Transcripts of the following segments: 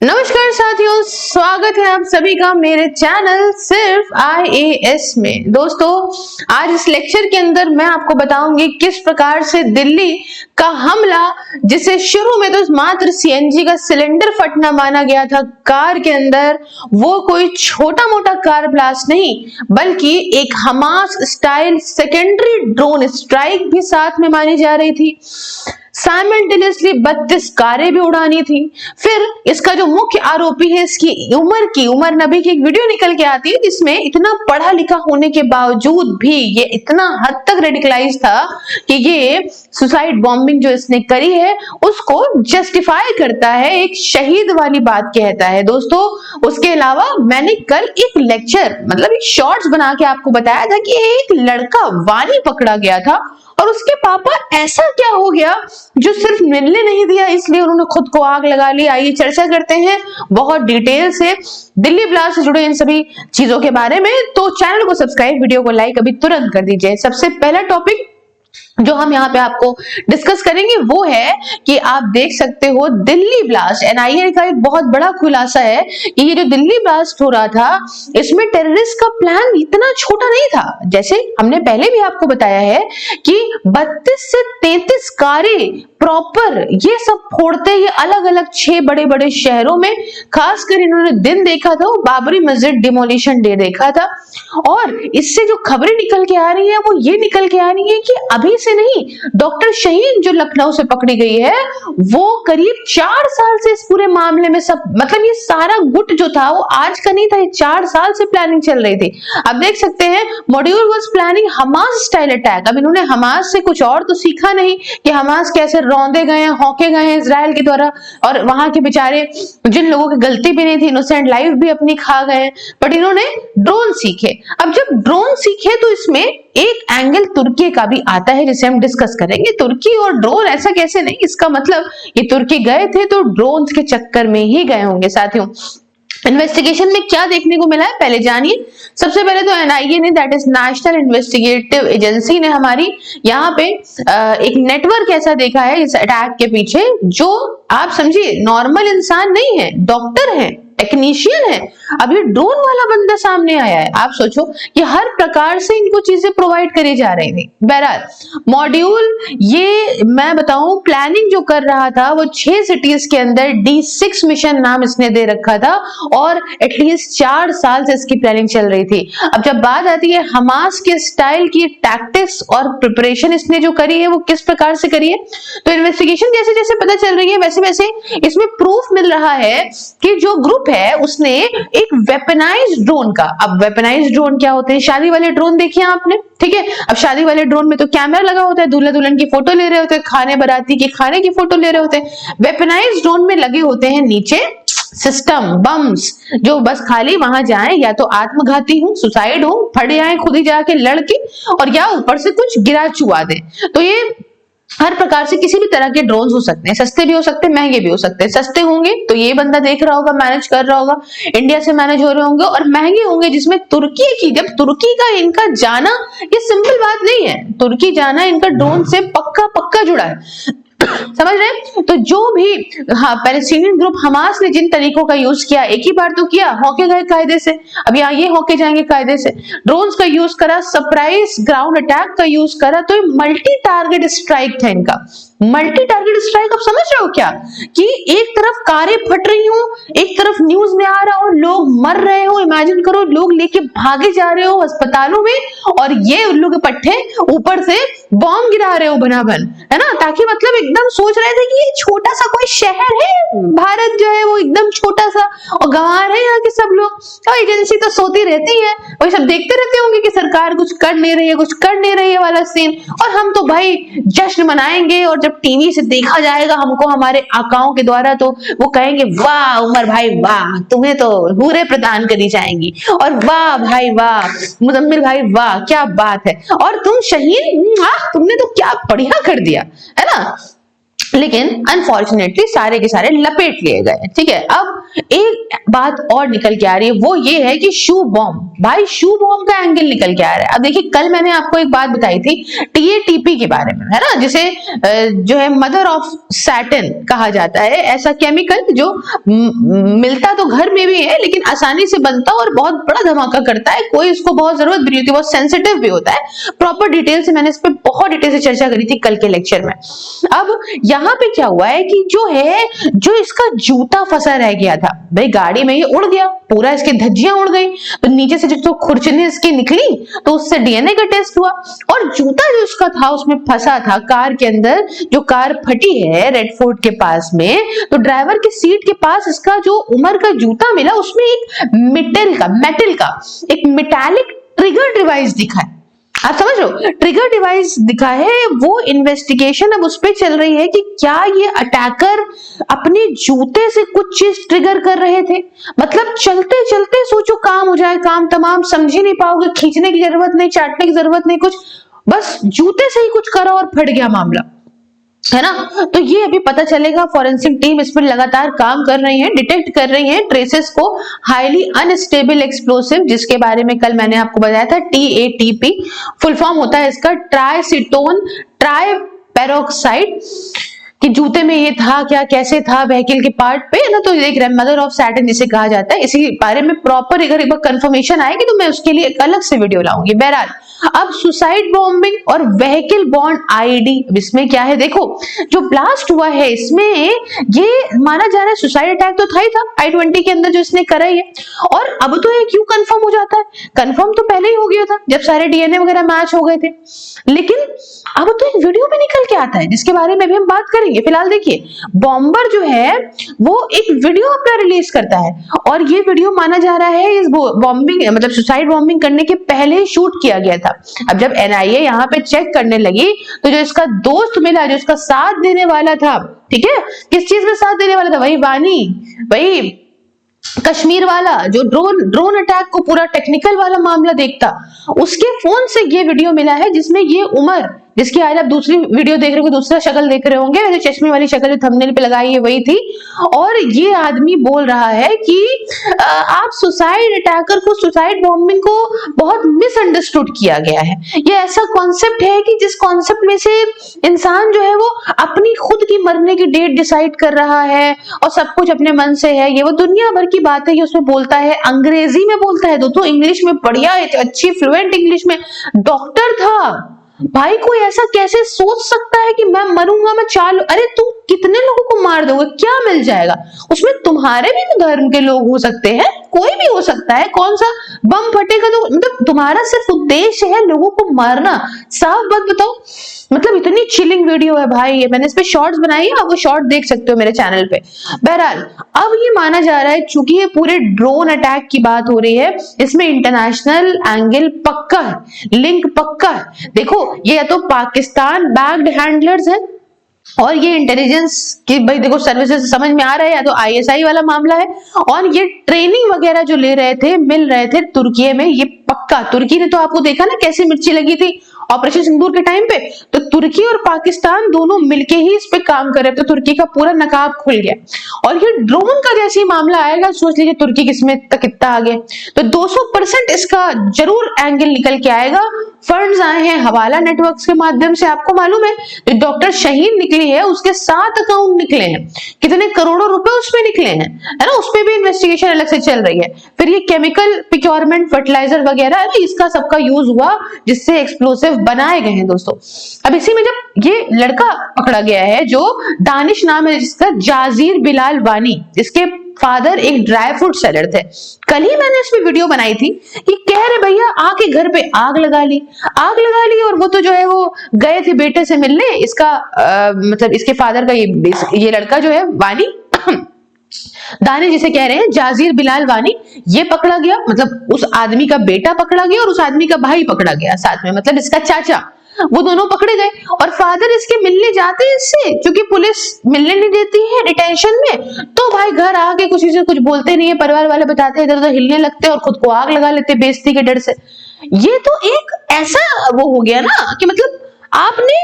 नमस्कार साथियों, स्वागत है आप सभी का मेरे चैनल सिर्फ IAS में। दोस्तों, आज इस लेक्चर के अंदर मैं आपको बताऊंगी किस प्रकार से दिल्ली का हमला, जिसे शुरू में तो मात्र CNG का सिलेंडर फटना माना गया था कार के अंदर, वो कोई छोटा मोटा कार ब्लास्ट नहीं बल्कि एक Hamas style secondary drone strike भी साथ में मानी जा रही थी। साइमल्टेनियसली 32 कारें भी उड़ानी थी। फिर इसका जो मुख्य आरोपी है, इसकी उमर नबी की एक वीडियो निकल के आती है जिसमें इतना पढ़ा लिखा होने के बावजूद भी ये इतना हद तक रेडिकलाइज था कि ये सुसाइड बॉम्बिंग जो इसने करी है उसको जस्टिफाई करता है, एक शहीद वाली बात कहता है। दोस्तों, उसके अलावा मैंने कल एक लेक्चर मतलब एक शॉर्ट्स बना के आपको बताया था कि एक लड़का वानी पकड़ा गया था और उसके पापा ऐसा क्या हो गया जो सिर्फ मिलने नहीं दिया, इसलिए उन्होंने खुद को आग लगा ली। आइए चर्चा करते हैं बहुत डिटेल से दिल्ली ब्लास्ट से जुड़े इन सभी चीजों के बारे में। तो चैनल को सब्सक्राइब, वीडियो को लाइक अभी तुरंत कर दीजिए। सबसे पहला टॉपिक जो हम यहाँ पे आपको डिस्कस करेंगे वो है कि आप देख सकते हो दिल्ली ब्लास्ट NIA का एक बहुत बड़ा खुलासा है कि ये जो दिल्ली ब्लास्ट हो रहा था इसमें टेररिस्ट का प्लान इतना छोटा नहीं था। जैसे हमने पहले भी आपको बताया है कि 32 से 33 कारें प्रॉपर ये सब फोड़ते ये अलग अलग 6 बड़े बड़े शहरों में, खासकर इन्होंने दिन देखा था वो बाबरी मस्जिद डिमोलिशन डे देखा था। और इससे जो खबरें निकल के आ रही है वो ये निकल के आ रही है कि अभी से नहीं, डॉक्टर शहीन जो लखनऊ से पकड़ी गई है वो करीब 4 साल से इस पूरे मामले में सब मतलब ये सारा गुट जो था वो आज का नहीं था, 4 साल से प्लानिंग चल रही थी। आप देख सकते हैं module was planning Hamas style attack. अब इन्होंने हमास से कुछ और तो सीखा नहीं कि हमास कैसे रौंदे गए हैं, हौके गए हैं इजराइल के द्वारा, और वहां के बेचारे जिन लोगों की गलती भी नहीं थी, इनोसेंट लाइफ भी अपनी खा गए, बट इन्होंने ड्रोन सीखे। अब जब ड्रोन सीखे तो इसमें एक एंगल तुर्की का भी आता है जिसे हम डिस्कस करेंगे। तुर्की और ड्रोन ऐसा कैसे नहीं, इसका मतलब ये तुर्की गए थे तो ड्रोन के चक्कर में ही गए होंगे। साथियों, इन्वेस्टिगेशन में क्या देखने को मिला है पहले जानिए। सबसे पहले तो NIA ने, that is national investigative agency ने, हमारी यहाँ पे एक नेटवर्क ऐसा देखा है इस अटैक के पीछे जो आप समझिए नॉर्मल इंसान नहीं है, डॉक्टर है, टेक्नीशियन है। अब ये ड्रोन वाला बंदा सामने आया है। आप सोचो कि हर प्रकार से इनको चीजें प्रोवाइड करी जा रही थी। बहरहाल मॉड्यूल ये मैं बताऊं प्लानिंग जो कर रहा था वो 6 सिटीज के अंदर D6 मिशन नाम इसने दे रखा था और एटलीस्ट 4 साल से इसकी प्लानिंग चल रही थी। अब जब बात आती है हमास के स्टाइल की टैक्टिक्स और प्रिपरेशन इसने जो करी है वो किस प्रकार से करी है, तो इन्वेस्टिगेशन जैसे जैसे पता चल रही है वैसे वैसे इसमें प्रूफ मिल रहा है कि जो ग्रुप है उसने एक वेपनाइज्ड ड्रोन का, अब वेपनाइज्ड ड्रोन क्या होते हैं, शादी वाले ड्रोन देखिए आपने, ठीक है। अब शादी वाले ड्रोन में तो कैमरा लगा होता है, दूल्हा दुल्हन की फोटो ले रहे होते हैं, खाने बाराती की खाने की फोटो ले रहे होते हैं। वेपनाइज्ड ड्रोन में लगे होते हैं नीचे सिस्टम बम्स जो बस खाली वहां जाए या तो आत्मघाती हो, सुसाइड हो, फट जाए खुद ही जाके लड़के, और या ऊपर से कुछ गिरा चुआ दे। तो ये हर प्रकार से किसी भी तरह के ड्रोन्स हो सकते हैं, सस्ते भी हो सकते हैं, महंगे भी हो सकते हैं। सस्ते होंगे तो ये बंदा देख रहा होगा, मैनेज कर रहा होगा, इंडिया से मैनेज हो रहे होंगे, और महंगे होंगे जिसमें तुर्की की, जब तुर्की का इनका जाना ये सिंपल बात नहीं है, तुर्की जाना इनका ड्रोन से पक्का जुड़ा है। समझ रहे? तो जो भी पैलेस्टीनियन ग्रुप हमास ने जिन तरीकों का यूज किया, एक ही बार तो किया, हौके गए कायदे से, अब यहाँ ये हौके जाएंगे कायदे से। ड्रोन्स का यूज करा, सरप्राइज ग्राउंड अटैक का यूज करा, तो ये मल्टी टारगेट स्ट्राइक था इनका। मल्टी टारगेट स्ट्राइक, आप समझ रहे हो क्या कि एक तरफ कारें फट रही हो, एक तरफ न्यूज में आ रहा हो लोग मर रहे हो, इमेजिन करो लोग लेके भागे जा रहे हो अस्पतालों में, और ये उल्लू के पट्टे ऊपर से बॉम्ब गिरा रहे हो बनाबन, है ना, ताकि मतलब एकदम सोच रहे थे कि ये छोटा सा कोई शहर है, भारत जो है वो एकदम छोटा सा, और गंवार है यहाँ के सब लोग, और एजेंसी तो सोती रहती है, वही सब देखते रहते होंगे कि सरकार कुछ कर नहीं रही है, कुछ कर नहीं रही है वाला सीन, और हम तो भाई जश्न मनाएंगे, और जब टीवी से देखा जाएगा हमको हमारे आकाओं के द्वारा तो वो कहेंगे वाह उमर भाई वाह, तुम्हें तो हूरें प्रदान करी जाएंगी, और वाह भाई वाह मुजम्मिल भाई वाह क्या बात है, और तुम शहीन तुमने तो क्या बढ़िया कर दिया, है ना। लेकिन अनफॉर्चुनेटली सारे के सारे लपेट लिए गए, ठीक है। अब एक बात और निकल के आ रही है, वो ये है कि शू बॉम्ब, भाई शू बॉम्ब का एंगल निकल के आ रहा है। अब देखिए, कल मैंने आपको एक बात बताई थी TATP के बारे में, है ना, जिसे जो है मदर ऑफ सैटर्न कहा जाता है। ऐसा केमिकल जो मिलता तो घर में भी है लेकिन आसानी से बनता और बहुत बड़ा धमाका करता है, कोई इसको बहुत जरूरत भी नहीं होती, बहुत सेंसिटिव भी होता है। प्रॉपर डिटेल से मैंने इस पे बहुत डिटेल से चर्चा करी थी कल के लेक्चर में। अब यहाँ पे क्या हुआ है कि जो इसका जूता फंसा रह गया था, भाई गाड़ी में ये उड़ गया, पूरा इसकी धज्जियां उड़ गई, तो नीचे से जो खुरचने इसकी निकली तो उससे DNA का टेस्ट हुआ, और जूता जो इसका था उसमें फंसा था कार के अंदर। जो कार फटी है रेड फोर्ट के पास में, तो ड्राइवर की सीट के पास इसका जो उमर का जूता मिला, उसमें एक मेटल का एक मेटालिक ट्रिगर डिवाइस दिखा है। आप समझ रहे हो, ट्रिगर डिवाइस दिखा है। वो इन्वेस्टिगेशन अब उस पर चल रही है कि क्या ये अटैकर अपने जूते से कुछ चीज ट्रिगर कर रहे थे। मतलब चलते चलते सोचो काम हो जाए, काम तमाम, समझ ही नहीं पाओगे, खींचने की जरूरत नहीं, चाटने की जरूरत नहीं, कुछ बस जूते से ही कुछ करा और फट गया मामला, है ना। तो ये अभी पता चलेगा। फॉरेंसिक टीम इस पर लगातार काम कर रही है, डिटेक्ट कर रही है ट्रेसेस को। हाईली अनस्टेबल एक्सप्लोसिव, जिसके बारे में कल मैंने आपको बताया था, TATP फुल फॉर्म होता है इसका ट्राइसिटोन ट्राइपेरोक्साइड, कि जूते में ये था क्या, कैसे था, व्हीकल के पार्ट पे, है ना। तो देख रहे हैं मदर ऑफ सैटर्न जिसे कहा जाता है। इसी बारे में प्रॉपर अगर एक बार कंफर्मेशन आएगी तो मैं उसके लिए एक अलग से वीडियो लाऊंगी। बहरहाल, अब सुसाइड बॉम्बिंग और व्हीकल बॉर्न IED, इसमें क्या है देखो, जो ब्लास्ट हुआ है इसमें ये माना जा रहा है सुसाइड अटैक तो था ही था I-20 के अंदर जो इसने करा है। और अब तो ये क्यों कंफर्म हो जाता है, कंफर्म तो पहले ही हो गया था जब सारे DNA वगैरह मैच हो गए थे, लेकिन अब तो एक वीडियो में निकल के आता है जिसके बारे में भी हम बात करेंगे। फिलहाल देखिए, बॉम्बर जो है वो एक वीडियो अपना रिलीज करता है, और ये वीडियो माना जा रहा है इस बॉम्बिंग मतलब सुसाइड बॉम्बिंग करने के पहले शूट किया गया था। अब जब NIA यहाँ पे चेक करने लगी तो जो इसका दोस्त मिला, जो इसका साथ देने वाला था, ठीक है, किस चीज में साथ देने वाला था, वही वानी, वही कश्मीर वाला जो ड्रोन अटैक को पूरा टेक्निकल वाला मामला देखता, उसके फोन से ये वीडियो मिला है जिसमें ये उमर, जिसकी आज आप दूसरी वीडियो देख रहे हो, दूसरा शक्ल देख रहे होंगे, वैसे चश्मे वाली शक्ल जो थंबनेल पे लगाई है वही थी। और ये आदमी बोल रहा है कि आप सुसाइड अटैकर को, सुसाइड बॉम्बिंग को बहुत मिसअंडरस्टूड किया गया है। ये ऐसा कॉन्सेप्ट है कि जिस कॉन्सेप्ट में से इंसान जो है वो अपनी खुद की मरने की डेट डिसाइड कर रहा है और सब कुछ अपने मन से है। ये वो दुनिया भर की बात है कि उसमें बोलता है, अंग्रेजी में बोलता है, दोस्तों इंग्लिश में बढ़िया है, अच्छी फ्लुएंट इंग्लिश में, डॉक्टर था भाई। कोई ऐसा कैसे सोच सकता है कि मैं मरूंगा, मैं चालू, अरे तुम कितने लोगों को मार दोगे, क्या मिल जाएगा उसमें, तुम्हारे भी तो धर्म के लोग हो सकते हैं, कोई भी हो सकता है, कौन सा बम फटेगा, तो मतलब तुम्हारा सिर्फ उद्देश्य है लोगों को मारना, साफ बात बताओ। मतलब इतनी चिलिंग वीडियो है भाई, मैंने इस पे शॉर्ट्स बनाई है, आप वो शॉर्ट देख सकते हो मेरे चैनल पे। बहरहाल, अब ये माना जा रहा है चूंकि ये पूरे ड्रोन अटैक की बात हो रही है, इसमें इंटरनेशनल एंगल पक्का है, लिंक पक्का है। देखो, ये या तो पाकिस्तान बैक्ड हैंडलर्स है, और ये इंटेलिजेंस की भाई देखो सर्विसेज समझ में आ रहा है, या तो ISI वाला मामला है, और ये ट्रेनिंग वगैरह जो ले रहे थे, मिल रहे थे तुर्की में, ये पक्का। तुर्की ने तो आपको देखा ना कैसी मिर्ची लगी थी ऑपरेशन सिंदूर के टाइम पे, तो तुर्की और पाकिस्तान दोनों मिलके ही इस पे काम कर रहे थे, तो तुर्की का पूरा नकाब खुल गया। और ये ड्रोन का जैसे ही मामला आएगा, सोच लीजिए तुर्की किसमें तक कितना आ गया, तो 200% इसका जरूर एंगल निकल के आएगा। फंड्स आए हैं हवाला नेटवर्क्स के माध्यम से, आपको मालूम है जो डॉक्टर शहीन निकली है उसके 7 अकाउंट निकले हैं, कितने करोड़ों रुपए उसमें निकले हैं, है ना। उस पे भी इन्वेस्टिगेशन अलग से चल रही है। फिर ये केमिकल प्रोक्योरमेंट, फर्टिलाइजर वगैरह है ना, इसका सबका यूज हुआ जिससे एक्सप्लोसिव बनाए गए हैं दोस्तों। अब इसी में जब ये लड़का पकड़ा गया है जो दानिश नाम है जिसका, जाजीर बिलाल वानी, जिसके फादर एक ड्राई फ्रूट सेलर थे। कल ही मैंने इसमें वीडियो बनाई थी कि कह रहे भैया आके घर पे आग लगा ली, और वो तो जो है वो गए थे बेटे से मिलने, इसका मतलब इसके फादर का ये लड़का जो है वानी दानिश जिसे कह रहे हैं, जाजीर बिलाल वानी, ये पकड़ा गया, मतलब उस आदमी का बेटा पकड़ा गया और उस आदमी का भाई पकड़ा गया साथ में, मतलब इसका चाचा, वो दोनों पकड़े गए। और फादर इसके मिलने जाते हैं इससे, क्योंकि पुलिस मिलने नहीं देती है डिटेंशन में, तो भाई घर आके किसी से कुछ बोलते नहीं है, परिवार वाले बताते हैं, इधर उधर हिलने लगते हैं और खुद को आग लगा लेते बेइज्जती के डर से। ये तो एक ऐसा वो हो गया ना कि मतलब आपने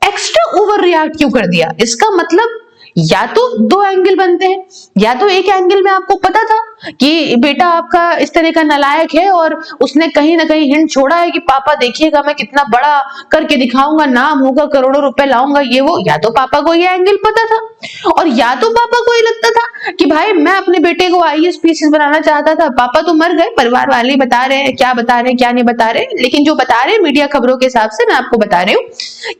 एक्स्ट्रा ओवर रिएक्ट क्यों कर दिया, इसका मतलब या तो दो एंगल बनते हैं, या तो एक एंगल में आपको पता था कि बेटा आपका इस तरह का नालायक है और उसने कहीं ना कहीं हिंट छोड़ा है कि पापा देखिएगा मैं कितना बड़ा करके दिखाऊंगा, नाम होगा, करोड़ों रुपए लाऊंगा, ये वो। या तो पापा को ये एंगल पता था, और या तो पापा को ये लगता था कि भाई मैं अपने बेटे को आईएएस पीसीएस बनाना चाहता था। पापा तो मर गए, परिवार वाले बता रहे हैं, क्या बता रहे हैं क्या नहीं बता रहे, लेकिन जो बता रहे हैं मीडिया खबरों के हिसाब से मैं आपको बता रही हूँ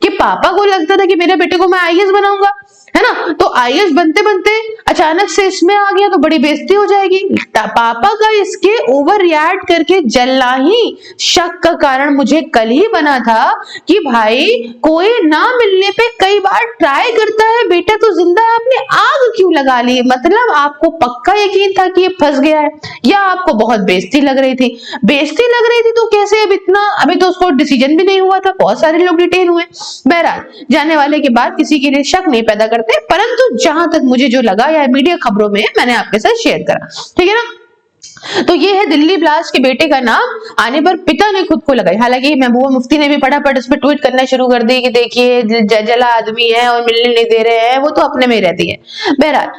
कि पापा को लगता था कि मेरे बेटे को मैं आईएएस बनाऊंगा, है ना। तो आईएएस बनते बनते अचानक से इसमें आ गया तो बड़ी बेइज्जती हो जाएगी। पापा का इसके ओवर रिएक्ट करके जलना ही शक का कारण मुझे कल ही बना था कि भाई कोई ना मिलने पे कई बार ट्राई करता है, बेटा तो जिंदा आपने आग क्यों लगा ली। मतलब आपको पक्का यकीन था कि ये फंस गया है, या आपको बहुत बेइज्जती लग रही थी। बेइज्जती लग रही थी तो कैसे, अब इतना, अभी तो उसको डिसीजन भी नहीं हुआ था, बहुत सारे लोग डिटेन हुए। बहरहाल जाने वाले के बाद किसी के लिए शक नहीं पैदा करते, परंतु जहां तक मुझे जो लगा या मीडिया खबरों में मैंने आपके साथ शेयर करा, ठीक है ना। तो ये है दिल्ली ब्लास्ट के बेटे का नाम आने पर पिता ने खुद को लगाई। हालांकि महबूबा मुफ्ती ने भी फटाफट उस पर ट्वीट करना शुरू कर दी कि देखिए जला आदमी है और मिलने नहीं दे रहे हैं, वो तो अपने में रहती है। बहरहाल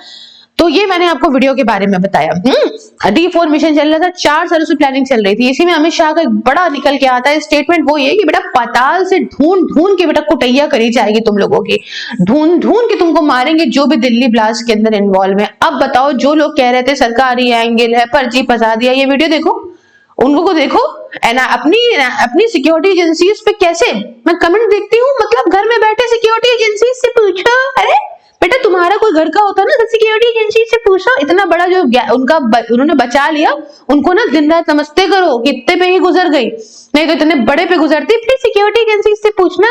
तो ये मैंने आपको वीडियो के बारे में बताया। D4 मिशन चल रहा था, 4 सालों से प्लानिंग चल रही थी। इसी में अमित शाह का एक बड़ा निकल के आता है स्टेटमेंट, वो ये कि बेटा पाताल से ढूंढ ढूंढ के बेटा कुटैया करी जाएगी तुम लोगों की, ढूंढ ढूंढ के तुमको मारेंगे जो भी दिल्ली ब्लास्ट के अंदर इन्वॉल्व है। अब बताओ, जो लोग कह रहे थे सरकारी एंगल है, फर्जी फंसा दिया, ये वीडियो देखो, उनको को देखो, अपनी सिक्योरिटी एजेंसीज पे कैसे मैं कमेंट देखती हूँ। मतलब घर में बैठे सिक्योरिटी एजेंसी से पूछो, अरे बेटा तुम्हारा कोई घर का होता ना तो सिक्योरिटी एजेंसी से पूछो। इतना बड़ा जो उनका उन्होंने बचा लिया, उनको ना दिन रात नमस्ते करो कि इतने पे ही गुजर गई, नहीं तो इतने बड़े पे गुजरती। फिर सिक्योरिटी एजेंसी से पूछना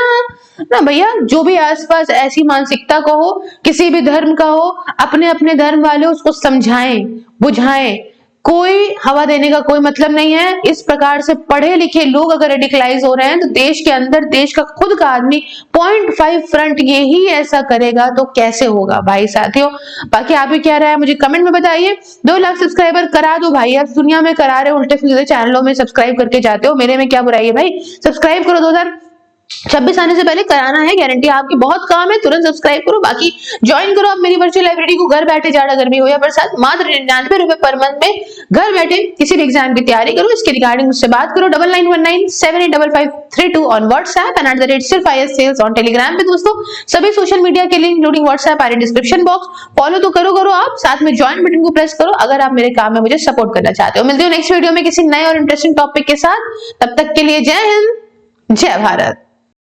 ना भैया। जो भी आसपास ऐसी मानसिकता का हो, किसी भी धर्म का हो, अपने अपने धर्म वाले उसको समझाएं बुझाएं। कोई हवा देने का कोई मतलब नहीं है। इस प्रकार से पढ़े लिखे लोग अगर रेडिकलाइज हो रहे हैं तो देश के अंदर देश का खुद का आदमी 0.5 फ्रंट ये ही ऐसा करेगा तो कैसे होगा भाई साथियों। बाकी आप भी क्या रहा है मुझे कमेंट में बताइए। 2 लाख सब्सक्राइबर करा दो भाई, आप दुनिया में करा रहे हो उल्टे सीधे चैनलों में सब्सक्राइब करके जाते हो, मेरे में क्या बुराई है भाई। सब्सक्राइब करो, 2026 आने से पहले कराना है, गारंटी आपकी बहुत काम है, तुरंत सब्सक्राइब करो। बाकी ज्वाइन करो आप मेरी वर्चुअल लाइब्रेरी को, घर बैठे जाड़ा गर्मी हो या बरसात, मात्र 99 रुपए पर मंथ में घर बैठे किसी भी एग्जाम की तैयारी करो। इसके रिगार्डिंग मुझसे बात करो 9919785532 on WhatsApp and @SIRFIS sales on Telegram पे। दोस्तों सभी सोशल मीडिया के link including WhatsApp are description box, follow तो करो आप, साथ में ज्वाइन बटन को प्रेस करो अगर आप मेरे काम में मुझे सपोर्ट करना चाहते हो। मिलते हो नेक्स्ट वीडियो में किसी नए और इंटरेस्टिंग टॉपिक के साथ, तब तक के लिए जय हिंद जय भारत।